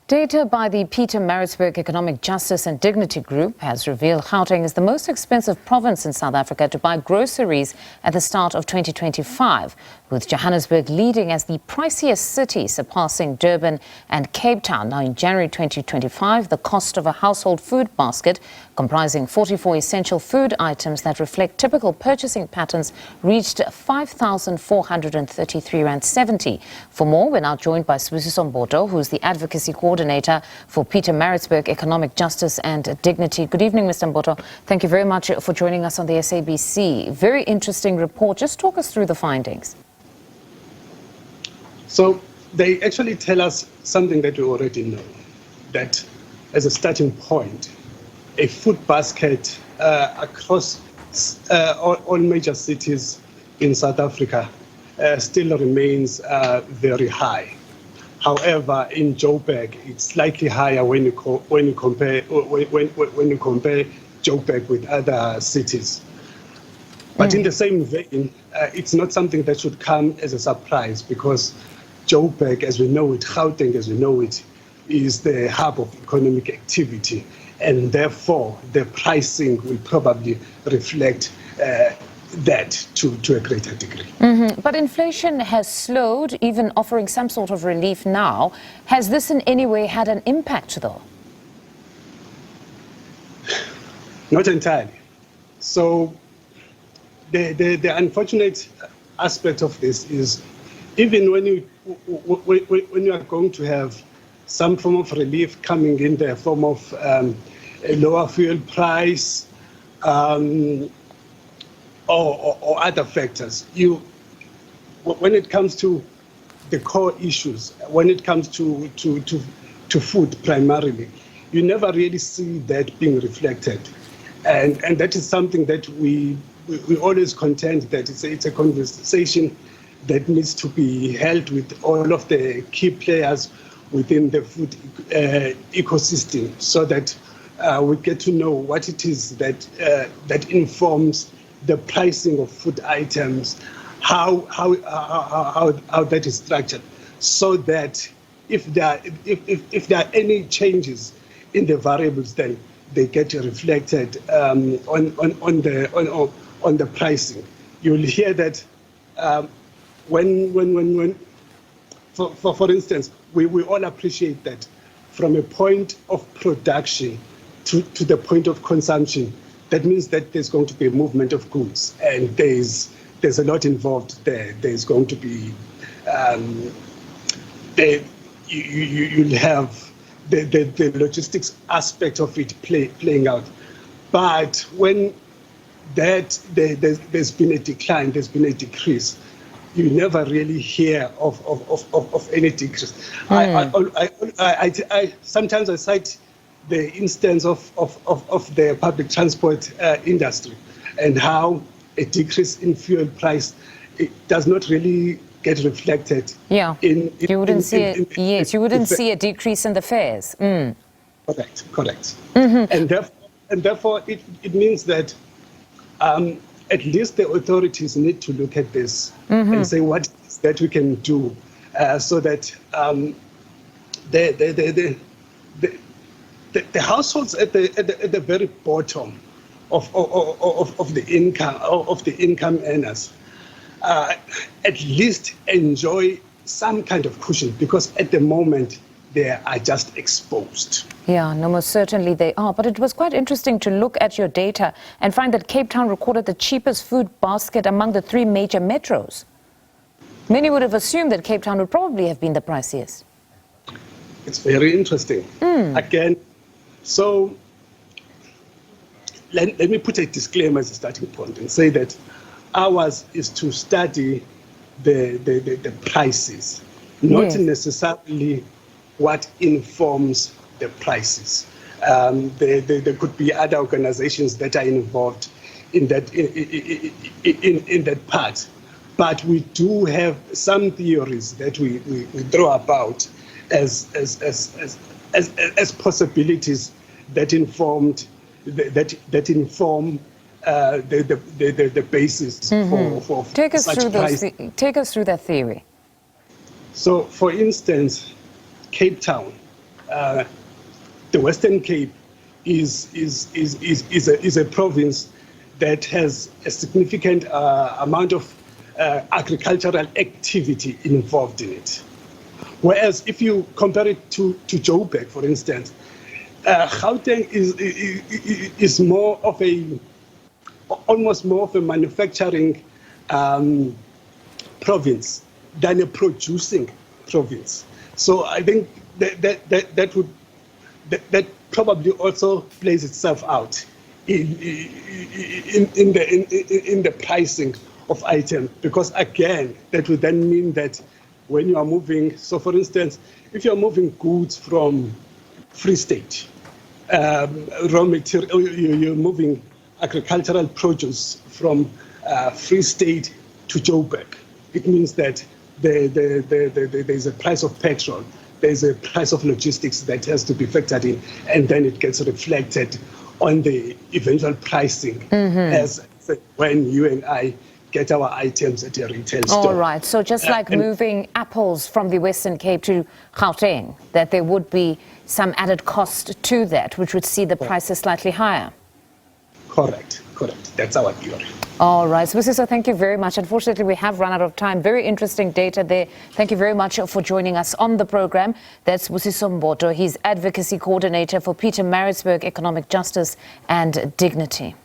Data by the Pietermaritzburg Economic Justice and Dignity Group has revealed Gauteng is the most expensive province in South Africa to buy groceries at the start of 2025, with Johannesburg leading as the priciest city, surpassing Durban and Cape Town. Now, in January 2025, the cost of a household food basket comprising 44 essential food items that reflect typical purchasing patterns reached 5,433 Rand 70. For more, we're now joined by Sibusiso Mboto, who's the advocacy coordinator for Pietermaritzburg Economic Justice and Dignity. Good evening, Mr. Mboto. Thank you very much for joining us on the SABC. Very interesting report. Just talk us through the findings. So they actually tell us something that we already know, that as a starting point, a food basket across all major cities in South Africa still remains very high. However, in Joburg, it's slightly higher when you compare Joburg with other cities. But in the same vein, it's not something that should come as a surprise, because Joburg, as we know it, Gauteng, as we know it, is the hub of economic activity, and therefore the pricing will probably reflect that to a greater degree. But inflation has slowed, even offering some sort of relief now. Has this in any way had an impact, though? Not entirely. So the unfortunate aspect of this is, even when you are going to have some form of relief coming in the form of a lower fuel price or other factors, when it comes to the core issues, when it comes to food primarily, you never really see that being reflected, and that is something that we always contend that it's a conversation that needs to be held with all of the key players within the food ecosystem, so that we get to know what it is that informs the pricing of food items, how that is structured, so that if there are any changes in the variables, then they get reflected on the pricing. You'll hear that when for instance, we all appreciate that from a point of production to the point of consumption, that means that there's going to be a movement of goods, and there's a lot involved there. There's going to be you'll have the logistics aspect of it playing out. But when there's been a decline, there's been a decrease, you never really hear of any decrease. I sometimes I cite the instance of the public transport industry, and how a decrease in fuel price, it does not really get reflected. Yeah, you wouldn't see it. Yes, you wouldn't see a decrease in the fares. Correct. And therefore, it means that at least the authorities need to look at this and say what is that we can do, so that the households at the very bottom of the income earners at least enjoy some kind of cushion, because at the moment they are just exposed. Yeah, no, most certainly they are. But it was quite interesting to look at your data and find that Cape Town recorded the cheapest food basket among the three major metros. Many would have assumed that Cape Town would probably have been the priciest. It's very interesting. Again, so let me put a disclaimer as a starting point and say that ours is to study the prices, not necessarily what informs the prices. There could be other organizations that are involved in that in that part, but we do have some theories that we throw about as possibilities that inform the basis for such price. Take us through that theory. So, for instance, Cape Town the Western Cape is a province that has a significant amount of agricultural activity involved in it. Whereas if you compare it to Joburg, for instance, Gauteng is more of almost more of a manufacturing province than a producing province. So I think that probably also plays itself out in the pricing of items, because again, that would then mean that when you are moving, so for instance, if you're moving goods from Free State, raw material, you're moving agricultural produce from Free State to Joburg, it means that there's a price of petrol, there's a price of logistics that has to be factored in, and then it gets reflected on the eventual pricing as when you and I get our items at a retail store. All right, so just like moving apples from the Western Cape to Gauteng, that there would be some added cost to that, which would see the prices slightly higher. Correct. That's our theory. All right, Sibusiso, thank you very much. Unfortunately, we have run out of time. Very interesting data there. Thank you very much for joining us on the program. That's Sibusiso Mboto. He's Advocacy Coordinator for Pietermaritzburg Economic Justice and Dignity.